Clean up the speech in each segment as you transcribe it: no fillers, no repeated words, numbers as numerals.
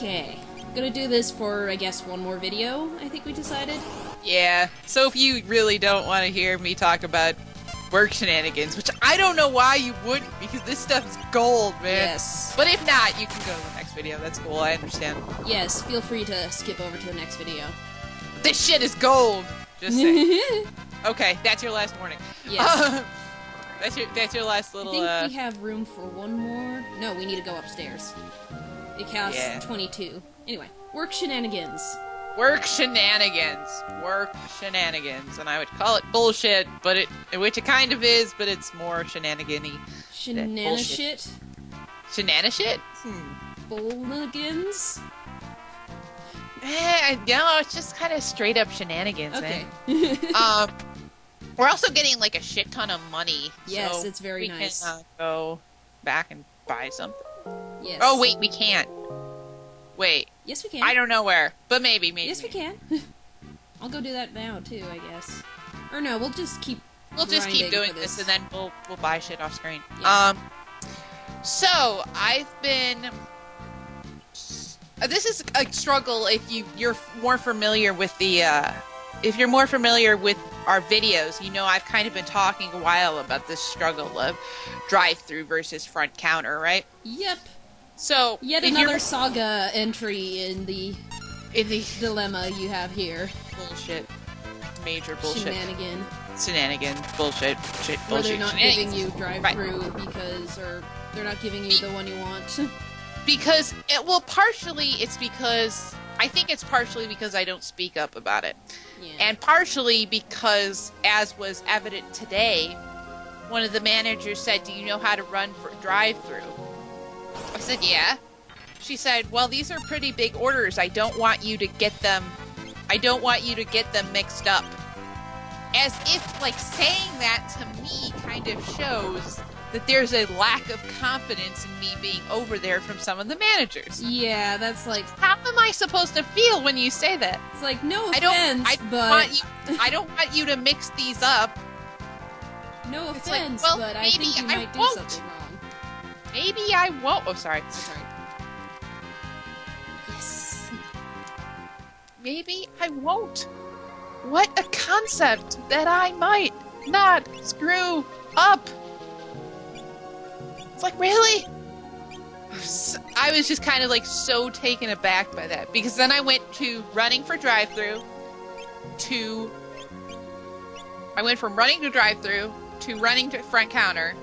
Okay. Gonna do this for, I guess, one more video, I think we decided. Yeah. So if you really don't want to hear me talk about work shenanigans, which I don't know why you wouldn't, because this stuff is gold, man. Yes. But if not, you can go to the next video. That's cool. I understand. Yes, feel free to skip over to the next video. This shit is gold. Just saying. Okay, that's your last warning. Yes. That's your last little. I think we have room for one more. No, we need to go upstairs. It costs 22. Anyway, work shenanigans. Work shenanigans. Work shenanigans. And I would call it bullshit, but which it kind of is, but it's more shenanigan-y. Shenanishit? Shenanishit? Bulligans? No, it's just kind of straight up shenanigans, okay. man. We're also getting like a shit ton of money. Yes, so it's very nice. We can go back and buy something. Yes. Oh, wait, we can't. Wait. Yes, we can. I don't know where, but maybe. Yes, we can. I'll go do that now, too, I guess. Or no, we'll just keep doing this, and then we'll buy shit off screen. Yeah. So, I've been... this is a struggle if you're more familiar with the... if you're more familiar with our videos, you know I've kind of been talking a while about this struggle of drive-through versus front counter, right? Yep. So yet another saga entry in the dilemma you have here. Bullshit. Major bullshit. Shenanigans. Bullshit. Shit. Bullshit. Where they're not giving you drive-through or they're not giving you the one you want. Because, I think it's partially because I don't speak up about it. Yeah. And partially because, as was evident today, one of the managers said, "Do you know how to run for drive-through?" I said, "Yeah." She said, "Well, these are pretty big orders. I don't want you to get them mixed up." As if, like, saying that to me kind of shows that there's a lack of confidence in me being over there from some of the managers. Yeah, that's like... How am I supposed to feel when you say that? It's like, no offense, I don't want you to mix these up. No offense, like, well, but I think you might do something wrong. Maybe I won't. Oh, sorry. I'm sorry. Yes. Maybe I won't. What a concept that I might not screw up. It's like, really? I was just kind of like so taken aback by that. Because then I went to running for drive-thru to... I went from running to drive-thru to running to front counter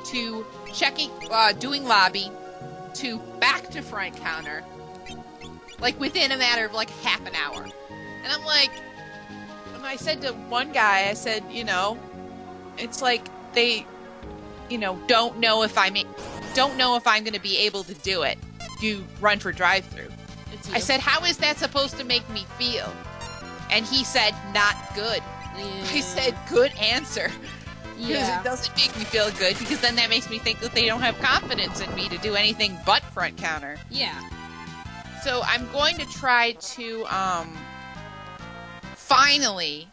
to checking, doing lobby to back to front counter. Like within a matter of like half an hour. And I'm like... And I said to one guy, I said, it's like they... don't know if I'm going to be able to do it. Do run for drive-through. I said, how is that supposed to make me feel? And he said, not good. Yeah. I said, good answer. Because it doesn't make me feel good, because then that makes me think that they don't have confidence in me to do anything but front counter. Yeah. So I'm going to try to, finally,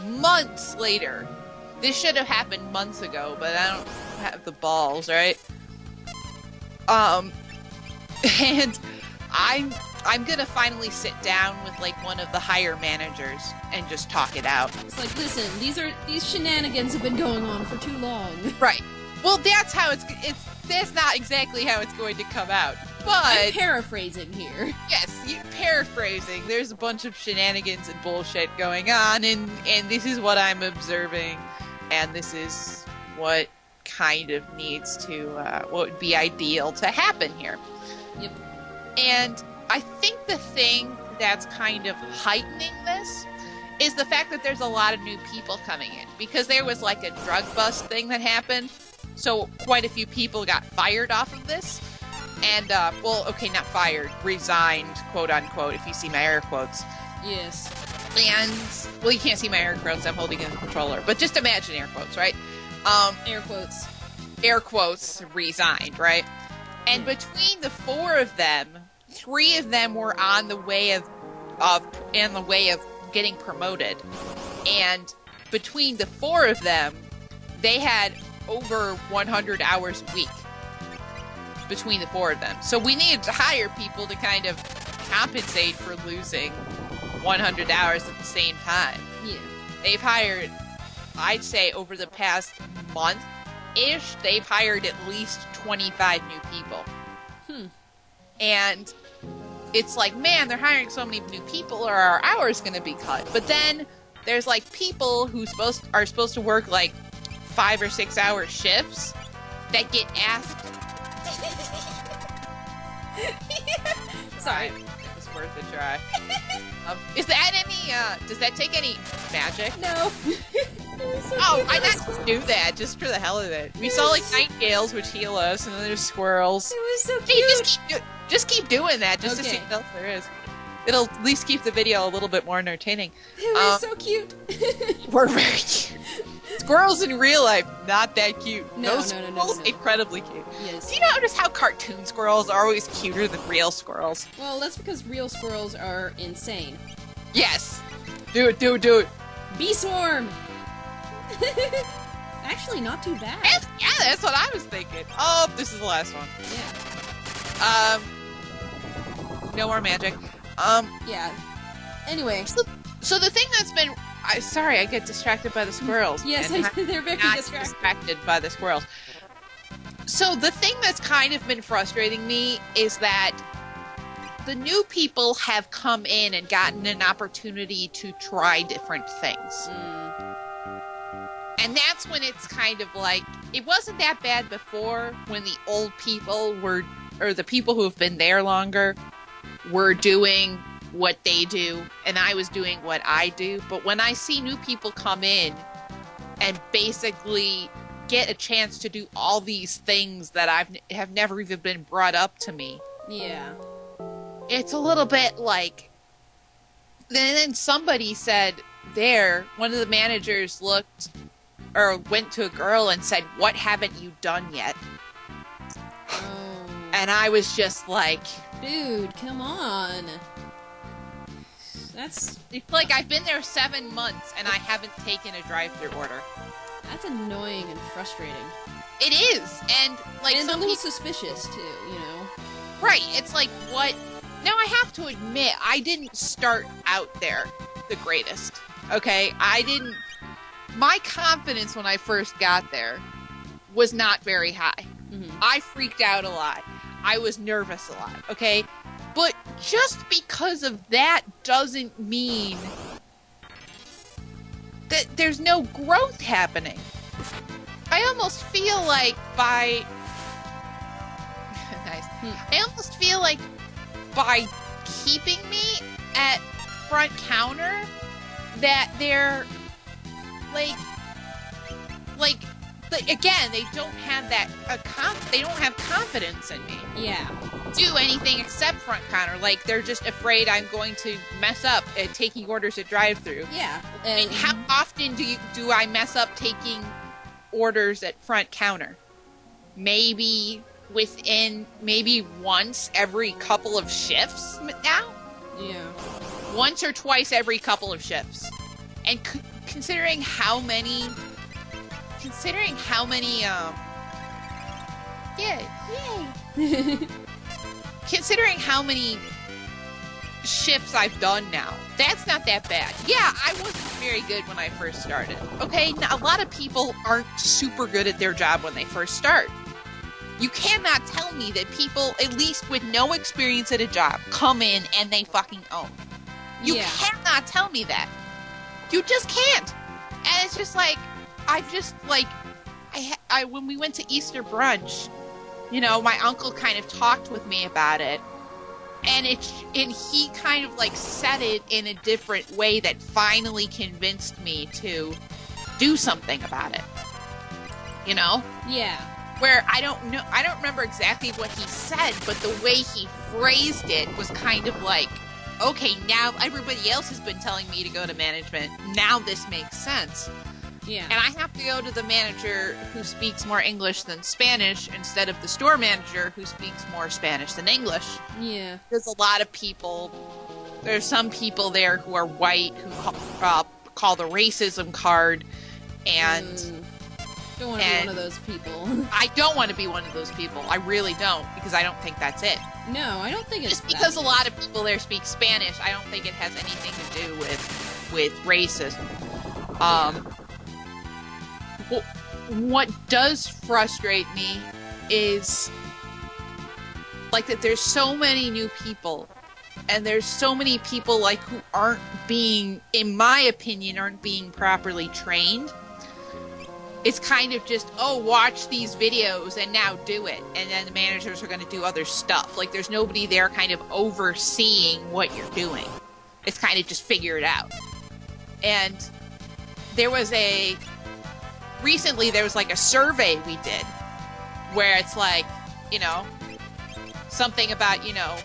months later... This should have happened months ago, but I don't have the balls, right? And I'm gonna finally sit down with like one of the higher managers and just talk it out. It's like, listen, these shenanigans have been going on for too long. Right. Well, that's how that's not exactly how it's going to come out. But I'm paraphrasing here. Yes, you're paraphrasing. There's a bunch of shenanigans and bullshit going on, and this is what I'm observing. And this is what kind of needs to, what would be ideal to happen here. Yep. And I think the thing that's kind of heightening this is the fact that there's a lot of new people coming in. Because there was like a drug bust thing that happened, so quite a few people got fired off of this. And, well, okay, not fired, resigned, quote unquote, if you see my air quotes. Yes. And, well, you can't see my air quotes, I'm holding in the controller, but just imagine air quotes, right? Air quotes. Air quotes, resigned, right? And between the four of them, 3 of them were on the way of getting promoted. And between the 4 of them, they had over 100 hours a week. between the 4 of them. So we needed to hire people to kind of compensate for losing 100 hours at the same time. Yeah. They've hired, I'd say over the past month-ish, they've hired at least 25 new people. And it's like, man, they're hiring so many new people, or our hours going to be cut. But then there's like people who are supposed to work like 5 or 6 hour shifts that get asked. Sorry. It was worth a try. Is that any, does that take any magic? No. So I just do that just for the hell of it. We saw like nightingales, which heal us, and then there's squirrels. It was so Hey, cute. just keep doing that, just to see what else there is. It'll at least keep the video a little bit more entertaining. It was so cute. We're very cute. Squirrels in real life, not that cute. No, squirrels, no. incredibly cute. Yes. Do you notice how cartoon squirrels are always cuter than real squirrels? Well, that's because real squirrels are insane. Yes. Do it. Bee swarm. Actually, not too bad. Yeah, that's what I was thinking. Oh, this is the last one. Yeah. No more magic. Yeah. Anyway. So the thing that's been... Sorry, I get distracted by the squirrels. Yes, they're very distracted by the squirrels. So the thing that's kind of been frustrating me is that the new people have come in and gotten an opportunity to try different things. And that's when it's kind of like, it wasn't that bad before when the old people or the people who have been there longer were doing what they do, and I was doing what I do. But when I see new people come in and basically get a chance to do all these things that have never even been brought up to me. Yeah. It's a little bit like... Then somebody said one of the managers went to a girl and said, "What haven't you done yet?" Oh. And I was just like... Dude, come on. It's like I've been there 7 months and I haven't taken a drive-thru order. That's annoying and frustrating. It is, and like and a little suspicious too, you know. Right? It's like, what? Now I have to admit, I didn't start out there the greatest. Okay, My confidence when I first got there was not very high. I freaked out a lot. I was nervous a lot. Okay, but just because of that doesn't mean that there's no growth happening. I almost feel like by I almost feel like by keeping me at front counter that they're again, they don't have that they don't have confidence in me. Yeah. Do anything except front counter. Like, they're just afraid I'm going to mess up at taking orders at drive-thru. Yeah. And how often do I mess up taking orders at front counter? Maybe once every couple of shifts now? Yeah. Once or twice every couple of shifts. And considering how many considering how many shifts I've done now, that's not that bad. Yeah, I wasn't very good when I first started. Okay, now, a lot of people aren't super good at their job when they first start. You cannot tell me that people, at least with no experience at a job, come in and they fucking own. You cannot tell me that. You just can't. And it's just like, when we went to Easter brunch, you know, my uncle kind of talked with me about it, and he kind of like said it in a different way that finally convinced me to do something about it. You know? Yeah. Where I don't remember exactly what he said, but the way he phrased it was kind of like, okay, now everybody else has been telling me to go to management. Now this makes sense. Yeah. And I have to go to the manager who speaks more English than Spanish instead of the store manager who speaks more Spanish than English. Yeah. There's a lot of people. There's some people there who are white who call the racism card, and Don't want to be one of those people. I don't want to be one of those people. I really don't, because I don't think that's it. No, I don't think it's just because a lot of people there speak Spanish. I don't think it has anything to do with racism. What does frustrate me is like that there's so many new people, and there's so many people like who aren't being, in my opinion, aren't being properly trained. It's kind of just, oh, watch these videos and now do it. And then the managers are going to do other stuff. Like, there's nobody there kind of overseeing what you're doing. It's kind of just figure it out. And recently there was like a survey we did where it's like, you know, something about, you know,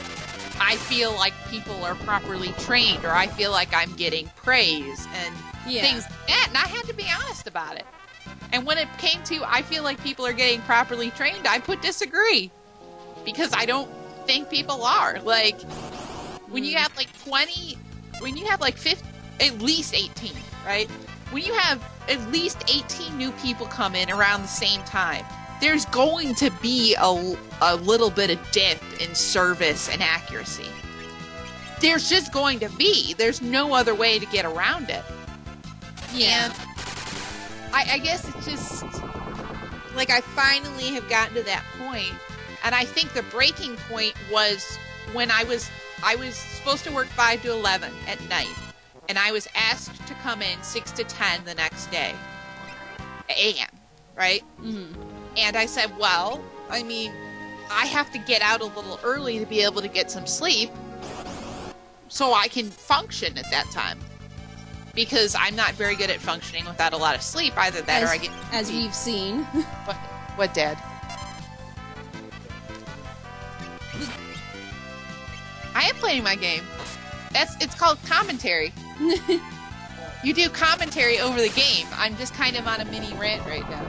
I feel like people are properly trained, or I feel like I'm getting praise and things like that. And I had to be honest about it. And when it came to, I feel like people are getting properly trained, I put disagree. Because I don't think people are. Like, when you have like 20, when you have like 50, at least 18, right? When you have at least 18 new people come in around the same time, there's going to be a little bit of dip in service and accuracy. There's just going to be. There's no other way to get around it. Yeah. And I guess it's just, like, I finally have gotten to that point, and I think the breaking point was when I was supposed to work 5 to 11 at night, and I was asked to come in 6 to 10 the next day, a.m., right? Mm-hmm. And I said, well, I mean, I have to get out a little early to be able to get some sleep so I can function at that time. Because I'm not very good at functioning without a lot of sleep. Either that or I get... As we've seen. What, Dad? I am playing my game. It's called commentary. You do commentary over the game. I'm just kind of on a mini rant right now.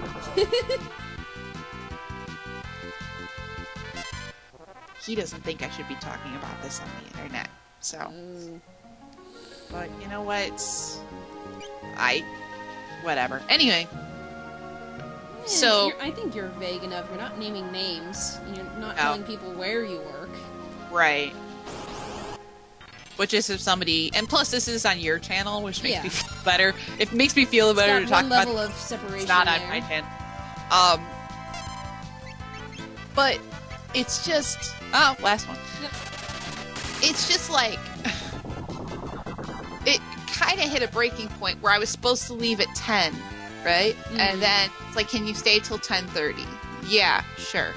He doesn't think I should be talking about this on the internet, so... But you know what? Whatever. Anyway. Yeah, so... I think you're vague enough. You're not naming names. And you're not telling people where you work. Right. Which is if somebody... And plus, this is on your channel, which makes me feel better. It makes me feel better to talk about... It's got one level of separation. It's not on my channel. But it's just... Oh, last one. Yep. It's just like... It kind of hit a breaking point where I was supposed to leave at 10, right? Mm-hmm. And then it's like, can you stay till 10:30? Yeah, sure.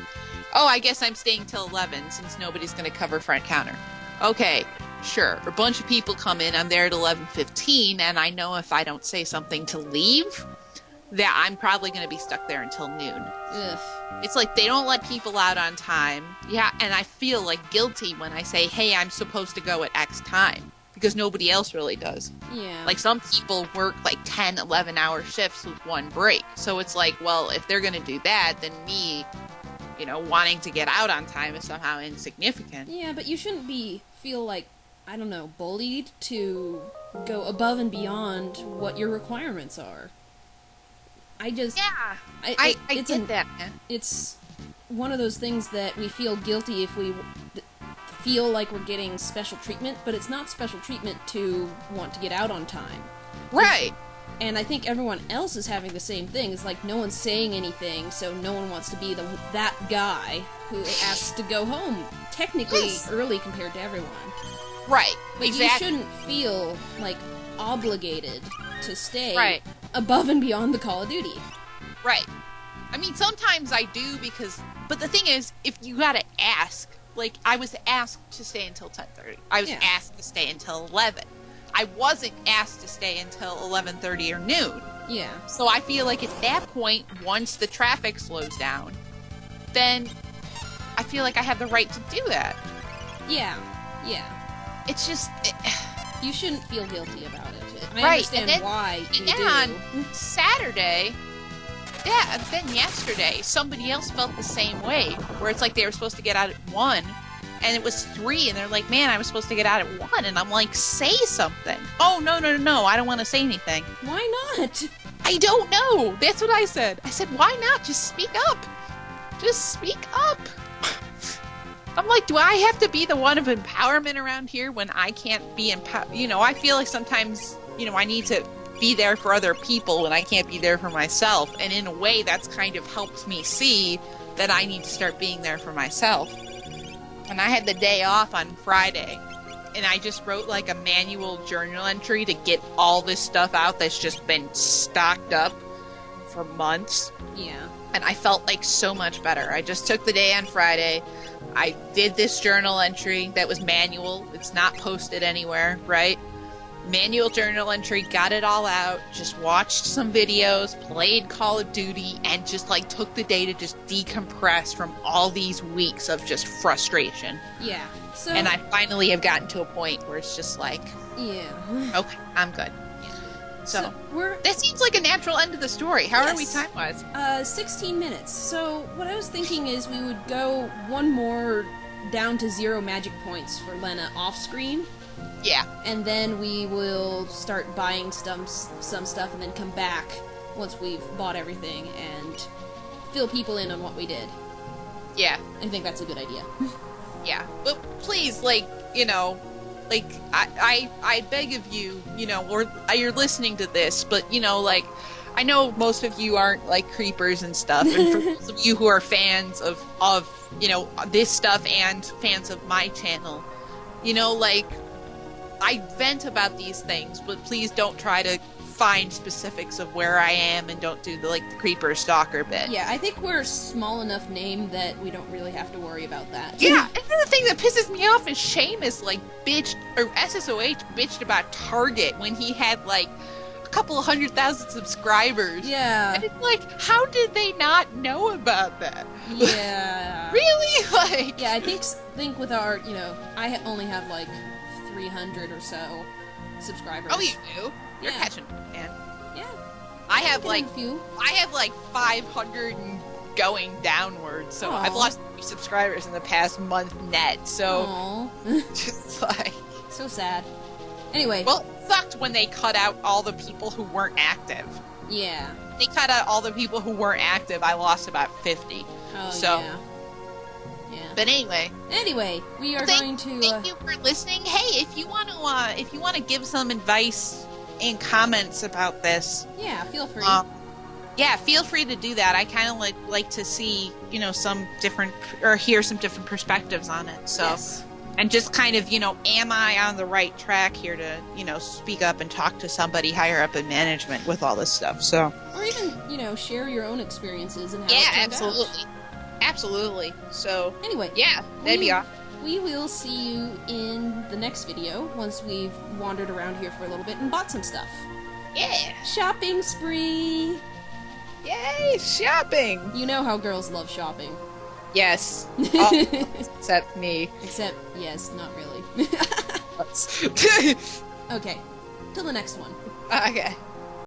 Oh, I guess I'm staying till 11 since nobody's going to cover front counter. Okay, sure. A bunch of people come in, I'm there at 11:15, and I know if I don't say something to leave, that I'm probably going to be stuck there until noon. Ugh. It's like they don't let people out on time. Yeah, and I feel like guilty when I say, hey, I'm supposed to go at X time. Because nobody else really does. Yeah. Like, some people work, like, 10, 11-hour shifts with one break. So it's like, well, if they're going to do that, then me, you know, wanting to get out on time is somehow insignificant. Yeah, but you shouldn't feel like, I don't know, bullied to go above and beyond what your requirements are. I just... Yeah, I get that, man. It's one of those things that we feel guilty if we... feel like we're getting special treatment, but it's not special treatment to want to get out on time. Right. And I think everyone else is having the same thing. It's like no one's saying anything, so no one wants to be that guy who asks to go home, technically early compared to everyone. Right. But exactly. You shouldn't feel, like, obligated to stay above and beyond the Call of Duty. Right. I mean, sometimes I do because... But the thing is, if you gotta ask... Like, I was asked to stay until 10:30. I was asked to stay until 11. I wasn't asked to stay until 11:30 or noon. Yeah. So I feel like at that point, once the traffic slows down, then I feel like I have the right to do that. Yeah. Yeah. It's just... You shouldn't feel guilty about it. I understand why you do. And on Saturday... Yeah, and then yesterday, somebody else felt the same way, where it's like they were supposed to get out at 1, and it was 3, and they're like, man, I was supposed to get out at 1, and I'm like, say something. Oh, no, I don't want to say anything. Why not? I don't know. That's what I said. I said, why not? Just speak up. Just speak up. I'm like, do I have to be the one of empowerment around here when I can't be empowered? You know, I feel like sometimes, you know, I need to be there for other people when I can't be there for myself. And in a way, that's kind of helped me see that I need to start being there for myself. And I had the day off on Friday, and I just wrote like a manual journal entry to get all this stuff out that's just been stocked up for months. Yeah. And I felt like so much better. I just took the day on Friday. I did this journal entry that was manual. It's not posted anywhere, right? Manual journal entry, got it all out, just watched some videos, played Call of Duty, and just like took the day to just decompress from all these weeks of just frustration. Yeah. So, and I finally have gotten to a point where it's just like, yeah. Okay, I'm good. So we're that seems like a natural end to the story. How are we time-wise? 16 minutes. So what I was thinking is we would go one more down to 0 magic points for Lena off-screen. Yeah. And then we will start buying some stuff and then come back once we've bought everything and fill people in on what we did. Yeah. I think that's a good idea. Yeah. But please, like, you know, like, I beg of you, you know, or you're listening to this, but, you know, like, I know most of you aren't, like, creepers and stuff, and for those of you who are fans of, you know, this stuff and fans of my channel, you know, like, I vent about these things, but please don't try to find specifics of where I am and don't do the, like, the creeper stalker bit. Yeah, I think we're a small enough name that we don't really have to worry about that. Yeah, and then the thing that pisses me off is Seamus, like, SSOH bitched about Target when he had, like, a couple of 100,000 subscribers. Yeah. And it's like, how did they not know about that? Yeah. Really? Like... Yeah, I think with our, you know, I only have, like, 300 or so subscribers. Oh, you do? You're Yeah. catching, man. Yeah. I have a like few. 500 and going downward, so Aw. I've lost 3 subscribers in the past month net, so Aw. just like... So sad. Anyway. Well, it sucked when they cut out all the people who weren't active. Yeah. They cut out all the people who weren't active, I lost about 50. Oh, So- yeah. Yeah. But anyway, We are thank, going to... thank you for listening. Hey, if you want to give some advice and comments about this, Yeah, feel free. yeah, feel free to do that. I kind of like to see, you know, some different, or hear some different perspectives on it. So, Yes. and just kind of, you know, am I on the right track here to, you know, speak up and talk to somebody higher up in management with all this stuff. So, Or even, you know, share your own experiences and how yeah, it turned absolutely. out. Absolutely. So, Anyway. yeah, that'd be awesome. We will see you in the next video once we've wandered around here for a little bit and bought some stuff. Yeah. Shopping spree! Yay, shopping. You know how girls love shopping. Yes. All except me. Except, yes, not really. Okay, till the next one. Okay.